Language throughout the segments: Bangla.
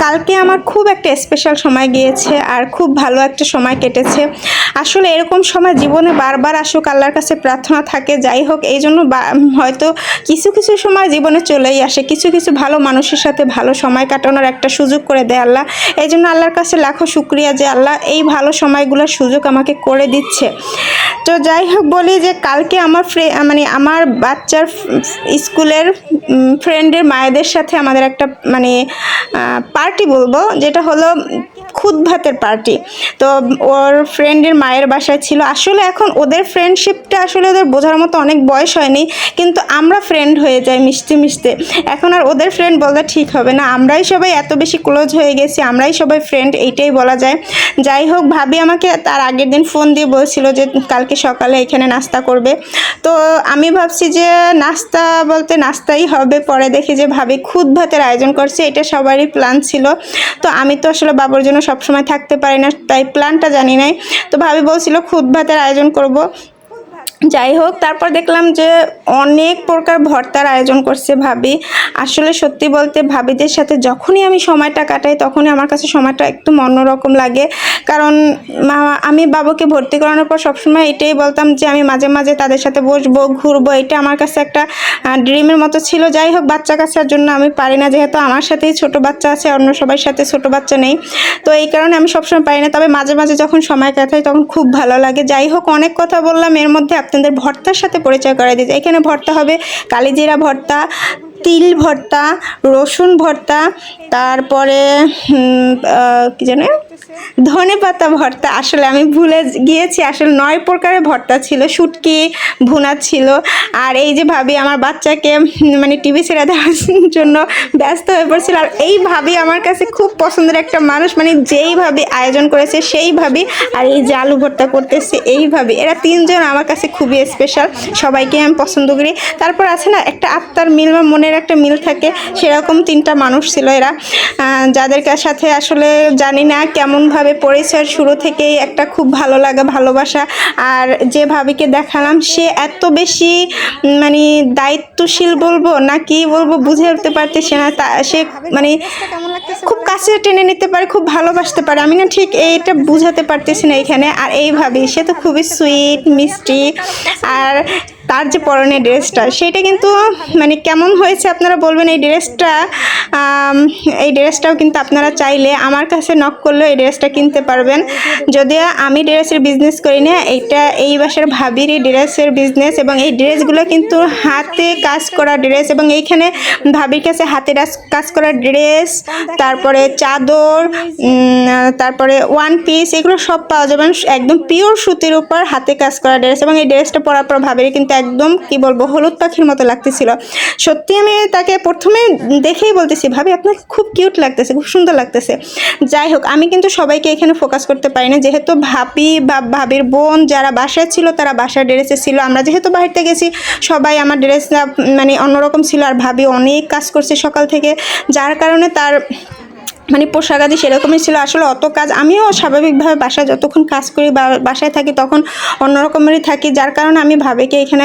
কালকে আমার খুব একটা স্পেশাল সময় গিয়েছে আর খুব ভালো একটা সময় কেটেছে। আসলে এরকম সময় জীবনে বারবার আসুক আল্লাহর কাছে প্রার্থনা থাকে। যাই হোক, এই জন্য হয়তো কিছু কিছু সময় জীবনে চলেই আসে, কিছু কিছু ভালো মানুষের সাথে ভালো সময় কাটানোর একটা সুযোগ করে দেয় আল্লাহ। এই জন্য আল্লাহর কাছে লাখো শুক্রিয়া যে আল্লাহ এই ভালো সময়গুলোর সুযোগ আমাকে করে দিচ্ছে। তো যাই হোক, বলি যে কালকে আমার আমার বাচ্চার স্কুলের ফ্রেন্ডের মায়েদের সাথে আমাদের একটা পার্টি বলবো, যেটা হলো খুদ ভাতের পার্টি। তো ওর ফ্রেন্ডের মায়ের বাসায় ছিল। আসলে এখন ওদের ফ্রেন্ডশিপটা আসলে ওদের বোঝার মতো অনেক বয়স হয়নি, কিন্তু আমরা ফ্রেন্ড হয়ে যাই মিশতে মিশতে। এখন আর ওদের ফ্রেন্ড বলতে ঠিক হবে না, আমরাই সবাই এত বেশি ক্লোজ হয়ে গেছি, আমরাই সবাই ফ্রেন্ড, এইটাই বলা যায়। যাই হোক, ভাবি আমাকে তার আগের দিন ফোন দিয়ে বলছিল যে কালকে সকালে এখানে নাস্তা করবে। তো আমি ভাবছি যে নাস্তা বলতে নাস্তাই হবে, পরে দেখি যে ভাবি খুদ ভাতের আয়োজন করছে। এটা সবারই প্ল্যান ছিল। তো আমি তো আসলে বাবুর জন্য সবসময় থাকতে পারি না, তাই প্ল্যানটা জানি নাই। তো ভাবি বলছিল খুদ ভাতের আয়োজন করব। যাই হোক, তারপর দেখলাম যে অনেক প্রকার ভর্তার আয়োজন করছে ভাবি। আসলে সত্যি বলতে ভাবিদের সাথে যখনই আমি সময়টা কাটাই তখনই আমার কাছে সময়টা একটু অন্যরকম লাগে। কারণ আমি বাবুকে ভর্তি করানোর পর সবসময় এটাই বলতাম যে আমি মাঝে মাঝে তাদের সাথে বসবো, ঘুরবো। এটা আমার কাছে একটা ড্রিমের মতো ছিল। যাই হোক, বাচ্চা কাচ্চার জন্য আমি পারি না, যেহেতু আমার সাথেই ছোট বাচ্চা আছে, অন্য সবার সাথে ছোট বাচ্চা নেই। তো এই কারণে আমি সবসময় পারি না, তবে মাঝে মাঝে যখন সময় কাটাই তখন খুব ভালো লাগে। যাই হোক, অনেক কথা বললাম, এর মধ্যে আপনাদের ভর্তার সাথে পরিচয় করাই দিতে। এখানে ভর্তা হবে কালিজিরা ভর্তা, তিল ভর্তা, রসুন ভর্তা, তারপরে কি জানে ধনে পাতা ভর্তা। আসলে আমি ভুলে গিয়েছি, আসলে 9 প্রকারের ভর্তা ছিল, শুটকি ভুনা ছিল। আর এই যে ভাবি আমার বাচ্চাকে টিভি ছেড়ে দেওয়ার জন্য ব্যস্ত হয়ে পড়ছিল। আর এই ভাবি আমার কাছে খুব পছন্দের একটা মানুষ, যেই ভাবি আয়োজন করেছে সেই ভাবি। আর এই যে আলু ভর্তা করতেছে এই ভাবি, এরা 3 জন আমার কাছে খুবই স্পেশাল, সবাইকে আমি পছন্দ করি। তারপর আছে না একটা আত্মার মিল বা মনের একটা মিল থাকে, সেরকম 3টা মানুষ ছিল এরা, যাদের সাথে আসলে জানি না কেমনভাবে পরিচয়, শুরু থেকেই একটা খুব ভালো লাগা, ভালোবাসা। আর যে ভাবিকে দেখালাম সে এত বেশি দায়িত্বশীল বলবো না কি বলবো বুঝে উঠতে পারতেছে না। সে খুব কাছে টেনে নিতে পারে, খুব ভালোবাসতে পারে। আমি না ঠিক এইটা বুঝাতে পারতেছি না এখানে। আর এই ভাবি সে তো খুবই সুইট মিষ্টি। আর তার যে পরনের ড্রেসটা সেটা কিন্তু কেমন হয়েছে আপনারা বলবেন। এই ড্রেসটাও কিন্তু আপনারা চাইলে আমার কাছে নক করলে এই ড্রেসটা কিনতে পারবেন। যদিও আমি ড্রেসের বিজনেস করি না, এই বাসার ভাবির এই ড্রেসের বিজনেস। এবং এই ড্রেসগুলো কিন্তু হাতে কাজ করা ড্রেস, এবং এইখানে ভাবির কাছে হাতে কাজ করা ড্রেস, তারপরে চাদর, তারপরে ওয়ান পিস, এগুলো সব পাওয়া যাবে একদম পিওর সুতির উপর হাতে কাজ করা ড্রেস। এবং এই ড্রেসটা পরার পর ভাবির কিন্তু একদম কি বলবো হলুদ পাখির মতো লাগতেছিল। সত্যি আমি তাকে প্রথমে দেখেই বলতেছি ভাবি আপনাকে খুব কিউট লাগতেছে, খুব সুন্দর লাগতেছে। যাই হোক, আমি কিন্তু সবাইকে এখানে ফোকাস করতে পারি না, যেহেতু ভাবি বা ভাবির বোন যারা বাসায় ছিল তারা বাসার ড্রেসে ছিল। আমরা যেহেতু বাড়িতে গেছি সবাই আমার ড্রেসটা অন্যরকম ছিল। আর ভাবি অনেক কাজ করছে সকাল থেকে, যার কারণে তার পোশাক আদি সেরকমই ছিল। আসলে অত কাজ, আমিও স্বাভাবিকভাবে বাসায় যতক্ষণ কাজ করি বা বাসায় থাকি তখন অন্যরকমেরই থাকি, যার কারণে আমি ভাবিকে এখানে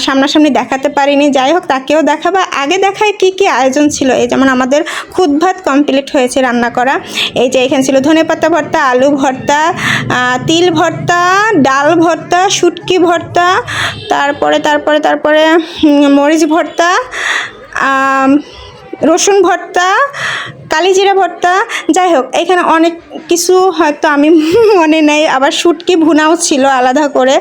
সামনাসামনি দেখাতে পারিনি। যাই হোক, তাকেও দেখাবা, আগে দেখায় কি কি আয়োজন ছিল। এই যেমন আমাদের খুদ ভাত কমপ্লিট হয়েছে রান্না করা। এই যে এখানে ছিল ধনেপাতা ভর্তা, আলু ভর্তা, তিল ভর্তা, ডাল ভর্তা, শুটকি ভর্তা, তারপরে মরিচ ভর্তা, রসুন ভর্তা, কালিজিরা ভর্তা। যাই হোক, এখানে অনেক কিছু হয়তো আমি মনে নেই। আবার শুটকি ভুনাও ছিল আলাদা করে।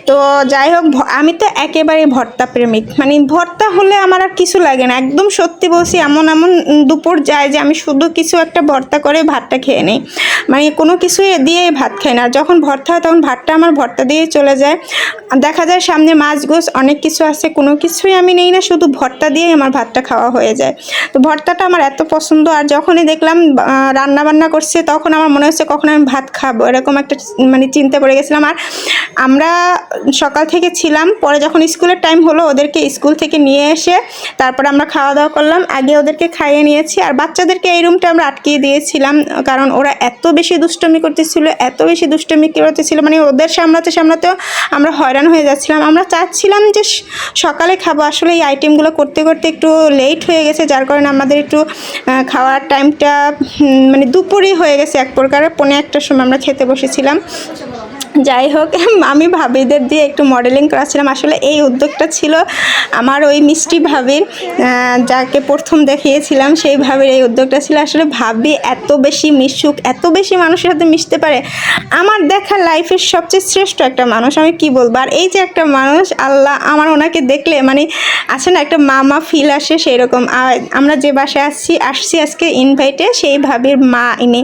তো যাই হোক, আমি তো একেবারে ভর্তা প্রেমিক, ভর্তা হলে আমার আর কিছু লাগে না। একদম সত্যি বলছি, এমন দুপুর যায় যে আমি শুধু কিছু একটা ভর্তা করে ভাতটা খেয়ে নিই, কোনো কিছু দিয়ে ভাত খাই না। আর যখন ভর্তা হয় তখন ভাতটা আমার ভর্তা দিয়েই চলে যায়। দেখা যায় সামনে মাছ গোছ অনেক কিছু আছে, কোনো কিছুই আমি নেই না, শুধু ভর্তা দিয়েই আমার ভাতটা খাওয়া হয়ে যায়। তো ভর্তাটা আমার এত পছন্দ। আর যখনই দেখলাম রান্না বান্না করছে তখন আমার মনে হচ্ছে কখন আমি ভাত খাবো, এরকম একটা চিন্তা পড়ে গেছিলাম। আর আমরা সকাল থেকে ছিলাম, পরে যখন স্কুলের টাইম হলো ওদেরকে স্কুল থেকে নিয়ে এসে তারপরে আমরা খাওয়া দাওয়া করলাম। আগে ওদেরকে খাইয়ে নিয়েছি, আর বাচ্চাদেরকে এই রুমটা আমরা আটকিয়ে দিয়েছিলাম, কারণ ওরা এত বেশি দুষ্টমি করতেছিল, ওদের সামলাতেও আমরা হয়রান হয়ে যাচ্ছিলাম। আমরা চাচ্ছিলাম যে সকালে খাবো, আসলে এই আইটেমগুলো করতে করতে একটু লেট হয়ে গেছে, যার কারণে আমাদের একটু খাওয়ার টাইমটা মানে দুপুরই হয়ে গেছে এক প্রকারের, 1:45টার সময় আমরা খেতে বসেছিলাম। যাই হোক, আমি ভাবিদের দিয়ে একটু মডেলিং করাছিলাম। আসলে এই উদ্যোগটা ছিল আমার ওই মিষ্টি ভাবির, যাকে প্রথম দেখিয়েছিলাম সেই ভাবির এই উদ্যোগটা ছিল। আসলে ভাবি এত বেশি মিশুক, এত বেশি মানুষের সাথে মিশতে পারে, আমার দেখা লাইফের সবচেয়ে শ্রেষ্ঠ একটা মানুষ, আমি কি বলবো। আর এই যে একটা মানুষ, আল্লাহ, আমার ওনাকে দেখলে মানে আছে না একটা মামা ফিল আসে সেই রকম। আমরা যে বাসায় আসছি আজকে ইনভাইটে, সেই ভাবির মা ইনি,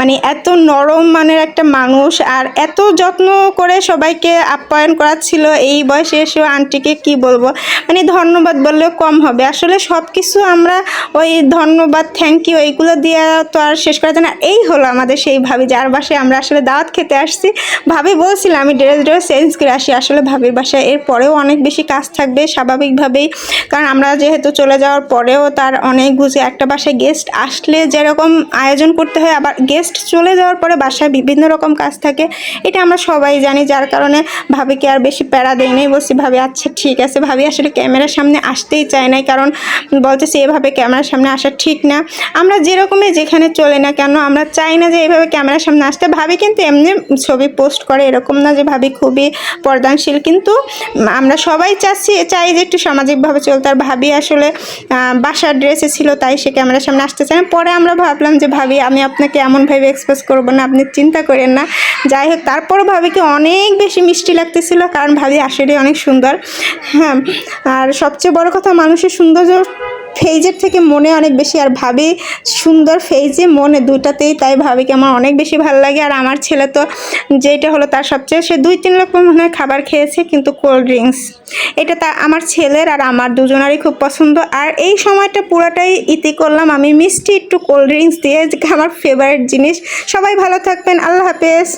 মানে এত নরম মানের একটা মানুষ, আর এত যত্ন করে সবাইকে আপ্যায়ন করাচ্ছিল। এই বয়সে এসেও আন্টিকে কি বলবো, মানে ধন্যবাদ বললেও কম হবে। আসলে সব কিছু আমরা ওই ধন্যবাদ, থ্যাংক ইউ এইগুলো দিয়ে তো আর শেষ করা যায় না। এই হলো আমাদের সেই ভাবি, যার বাসায় আমরা আসলে দাওয়াত খেতে আসছি। ভাবি বলছিল আমি ড্রেস চেঞ্জ করে আসি, আসলে ভাবির বাসায় এর পরেও অনেক বেশি কাজ থাকবে স্বাভাবিকভাবেই, কারণ আমরা যেহেতু চলে যাওয়ার পরেও তার অনেক বুঝে একটা বাসায় গেস্ট আসলে যেরকম আয়োজন করতে হয়, আবার গেস্ট চলে যাওয়ার পরে বাসায় বিভিন্ন রকম কাজ থাকে, এটা আমরা সবাই জানি। যার কারণে ভাবিকে আর বেশি প্যারা দেই নাই, বলছি ভাবি আচ্ছা ঠিক আছে। ভাবি আসলে ক্যামেরার সামনে আসতেই চায় নাই, কারণ বলতেছে এভাবে ক্যামেরার সামনে আসা ঠিক না। আমরা যেরকমই যেখানে চলে না কেন, আমরা চাই না যে এইভাবে ক্যামেরার সামনে আসতে। ভাবি কিন্তু এমনি ছবি পোস্ট করে, এরকম না যে ভাবি খুবই পর্দানশীল, কিন্তু আমরা সবাই চাই যে একটু সামাজিকভাবে চলতে। আর ভাবি আসলে বাসার ড্রেসে ছিল, তাই সে ক্যামেরার সামনে আসতে চায় না। পরে আমরা ভাবলাম যে ভাবি আমি আপনাকে এমনভাবে এক্সপ্রেস করবো না, আপনি চিন্তা করেন না। যাই হোক, তারপরও ভাবিকে অনেক বেশি মিষ্টি লাগতেছিল, কারণ ভাবি আসলে অনেক সুন্দর। হ্যাঁ, আর সবচেয়ে বড় কথা, মানুষের সৌন্দর্য ফেজের থেকে মনে অনেক বেশি, আর ভাবি সুন্দর ফেজে মনে দুটাতেই, তাই ভাবিকে আমার অনেক বেশি ভালো লাগে। আর আমার ছেলে তো যেটা হলো তার সবচেয়ে, সে 2-3 রকম মনে হয় খাবার খেয়েছে, কিন্তু কোল্ড ড্রিঙ্কস এটা তা আমার ছেলের আর আমার দুজনারই খুব পছন্দ। আর এই সময়টা পুরোটাই ইতি করলাম আমি মিষ্টি একটু কোল্ড ড্রিঙ্কস দিয়ে, আমার ফেভারিট জিনিস। সবাই ভালো থাকবেন, আল্লাহ হাফেজ।